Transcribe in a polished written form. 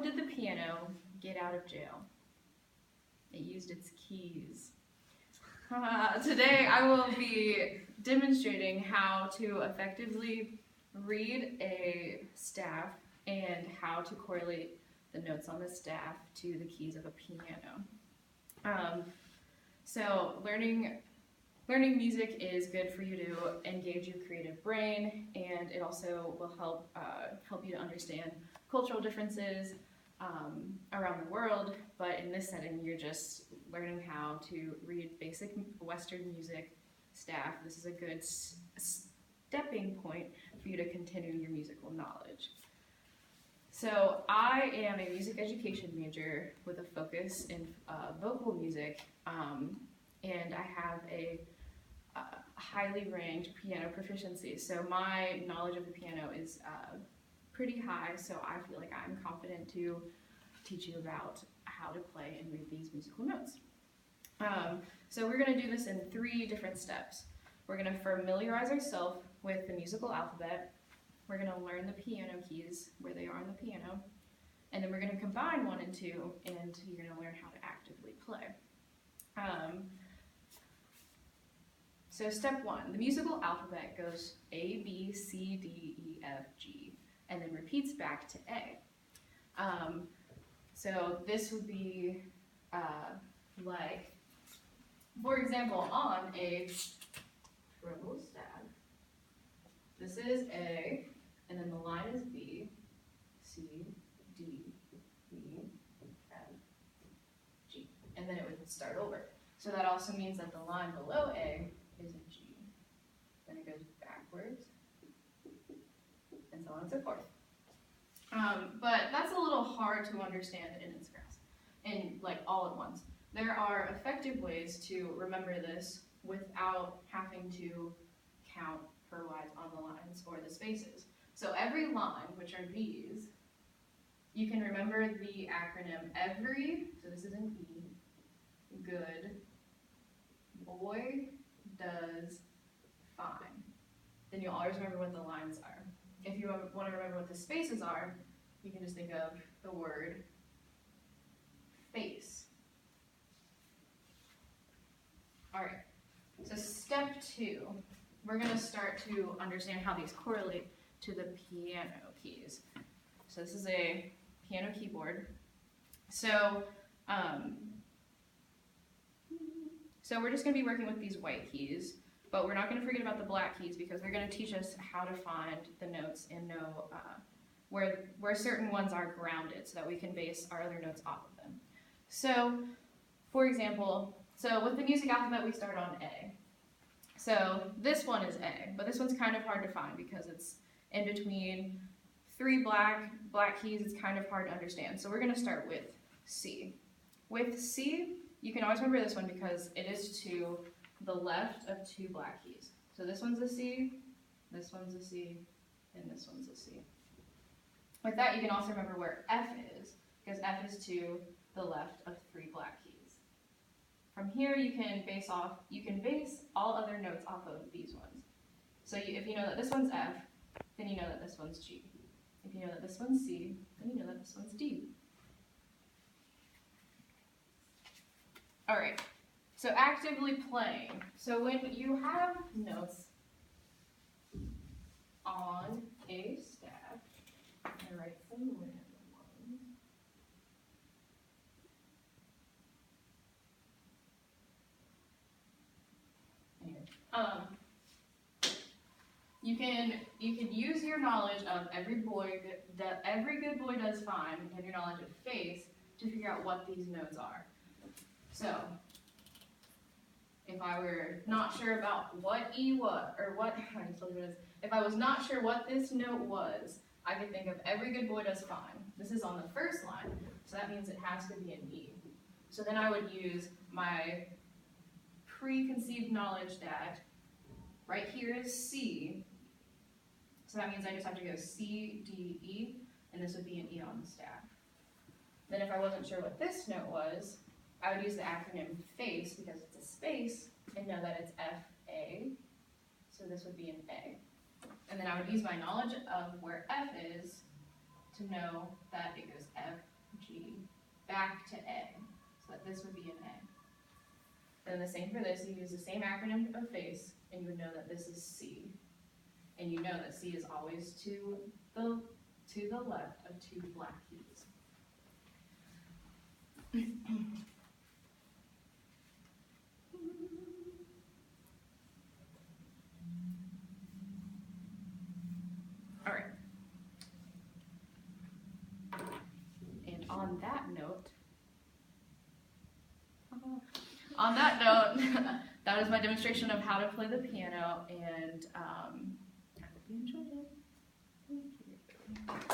did the piano get out of jail? It used its keys. Today I will be demonstrating how to effectively read a staff and how to correlate the notes on the staff to the keys of a piano. So learning music is good for you to engage your creative brain, and it also will help you to understand cultural differences around the world. But in this setting, you're just learning how to read basic Western music staff. This is a good stepping point for you to continue your musical knowledge. So I am a music education major with a focus in vocal music, and I have a highly ranked piano proficiency. So my knowledge of the piano is pretty high, so I feel like I'm confident to teach you about how to play and read these musical notes. So we're going to do this in 3 different steps. We're going to familiarize ourselves with the musical alphabet. We're going to learn the piano keys, where they are on the piano, and then we're going to combine 1 and 2, and you're going to learn how to actively play. So step 1, the musical alphabet goes A, B, C, D, E, F, G, and then repeats back to A. So this would be like, for example, on a treble staff, this is A, and then the line is B, C, D, E, F, G, and then it would start over. So that also means that the line below A is a G. Then it goes backwards, and so on and so forth. But that's a little hard to understand in its grasp, and like all at once. There are effective ways to remember this without having to count per-wise on the lines or the spaces. So every line, which are these, you can remember the acronym every, so this is an E, good, boy does fine. Then you'll always remember what the lines are. If you want to remember what the spaces are, you can just think of the word face. All right, so step 2, we're going to start to understand how these correlate to the piano keys. So this is a piano keyboard. So we're just going to be working with these white keys, but we're not going to forget about the black keys because they're going to teach us how to find the notes and know where certain ones are grounded so that we can base our other notes off of them. So, for example, with the music alphabet we start on A. So this one is A, but this one's kind of hard to find because it's in between 3 black keys. It's kind of hard to understand. So we're going to start with C. With C, you can always remember this one because it is to the left of 2 black keys. So this one's a C, this one's a C, and this one's a C. With that, you can also remember where F is, because F is to the left of 3 black keys. From here, you can base all other notes off of these ones. So if you know that this one's F, then you know that this one's G. If you know that this one's C, then you know that this one's D. All right, so actively playing. So when you have notes on a staff, I write some random ones. You can use your knowledge of every good boy does fine, and your knowledge of face to figure out what these notes are. So if I were not sure about what E was, or what I told you what it is, if I was not sure what this note was, I could think of every good boy does fine. This is on the first line, so that means it has to be an E. So then I would use my preconceived knowledge that right here is C, so that means I just have to go C, D, E, and this would be an E on the staff. Then if I wasn't sure what this note was, I would use the acronym FACE because it's a space and know that it's F-A, so this would be an A. And then I would use my knowledge of where F is to know that it goes F, G, back to A. So that this would be an A. And the same for this, you use the same acronym of face, and you would know that this is C. And you know that C is always to the left of two black keys. All right. And on that note, that is my demonstration of how to play the piano, and I hope you enjoyed it. Thank you.